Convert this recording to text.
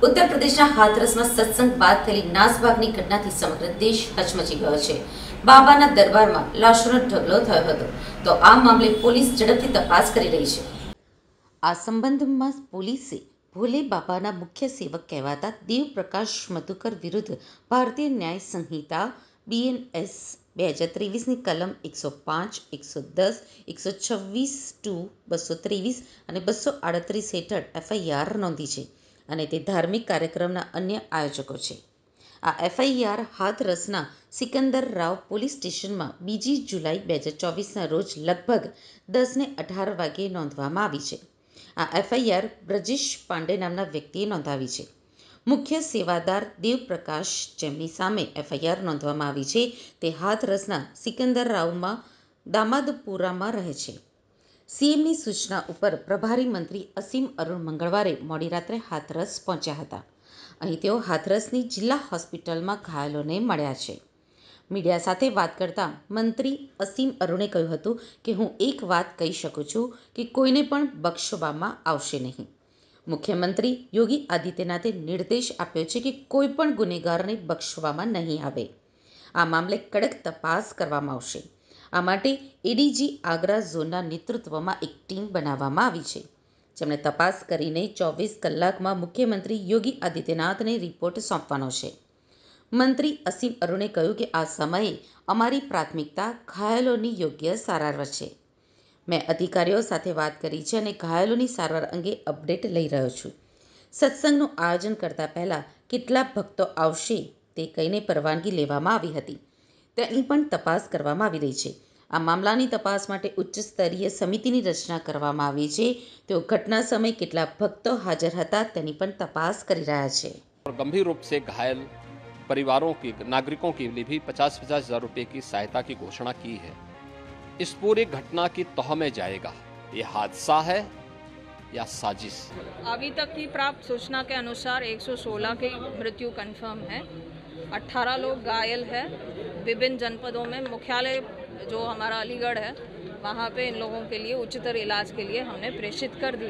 उत्तर प्रदेशના હાથરસમાં સત્સંગ બાદ થયેલી નાસભાગની ઘટનાથી સમગ્ર દેશ હચમચી ગયો છે। બાબાના દરબારમાં લાશોનો ઢગલો થયો હતો, તો આ મામલે પોલીસ ઝડપથી તપાસ કરી રહી છે। આ સંબંધમાં પોલીસે ભોલે બાબાના મુખ્ય સેવક કહેવાતા દેવપ્રકાશ મધુકર વિરુદ્ધ ભારતીય ન્યાય સંહિતા BNS 2023ની કલમ 105, 110, 126(2), 223 અને 238 હેઠળ FIR નોંધી છે અને તે ધાર્મિક કાર્યક્રમના અન્ય આયોજકો છે। આ FIR હાથરસના સિકંદર રાવ પોલીસ સ્ટેશનમાં 2 જુલાઈ 2024ના રોજ લગભગ 10:18 વાગ્યે નોંધવામાં આવી છે। આ FIR બ્રજેશ પાંડે નામના વ્યક્તિએ નોંધાવી છે। મુખ્ય સેવાદાર દેવપ્રકાશ, જેમની સામે FIR નોંધવામાં આવી છે, તે હાથરસના સિકંદર રાવમાં દામાદપુરામાં રહે છે। CMની સૂચના ઉપર પ્રભારી મંત્રી અસીમ અરુણ મંગળવારે મોડી રાત્રે હાથરસ પહોંચ્યા હતા। અહીં તેઓ હાથરસની જિલ્લા હોસ્પિટલમાં ઘાયલોને મળ્યા છે। મીડિયા સાથે વાત કરતા મંત્રી અસીમ અરુણે કહ્યું હતું કે હું એક વાત કહી શકું છું કે કોઈને પણ બક્ષવામાં આવશે નહીં। મુખ્યમંત્રી યોગી આદિત્યનાથે નિર્દેશ આપ્યો છે કે કોઈ પણ ગુનેગારને બક્ષવામાં નહીં આવે। આ મામલે કડક તપાસ કરવામાં આવશે। આ માટે ADG આગ્રા ઝોનના નેતૃત્વમાં એક ટીમ બનાવવામાં આવી છે, જેમણે તપાસ કરીને 24 કલાકમાં મુખ્યમંત્રી યોગી આદિત્યનાથને રિપોર્ટ સોંપવાનો છે। મંત્રી અસીમ અરુણે કહ્યું કે આ સમયે અમારી પ્રાથમિકતા ઘાયલોની યોગ્ય સારવાર છે। મેં અધિકારીઓ સાથે વાત કરી છે અને ઘાયલોની સારવાર અંગે અપડેટ લઈ રહ્યો છું। સત્સંગનું આયોજન કરતા પહેલા કેટલા ભક્તો આવશે તે કહીને પરવાનગી લેવામાં આવી હતી, તેની પણ તપાસ કરવામાં આવી રહી છે। આ મામલાની તપાસ માટે ઉચ્ચ સ્તરીય સમિતિની રચના કરવામાં આવી છે। તેઓ ઘટના સમયે કેટલા ભક્તો હાજર હતા તેની પણ તપાસ કરી રહ્યા છે। गंभीर रूप से घायल परिवारों की, नागरिकों के लिए भी 50-50 हजार रुपए की सहायता की घोषणा की है। इस पूरी घटना की तह में जाएगा ये हादसा है या साजिश। अभी तक की प्राप्त सूचना के अनुसार 116 की मृत्यु कंफर्म है, 18 लोग घायल है। विभिन्न जनपदों में मुख्यालय जो हमारा अलीगढ़ है, वहाँ पे इन लोगों के लिए उच्चतर इलाज के लिए हमने प्रेषित कर दिया।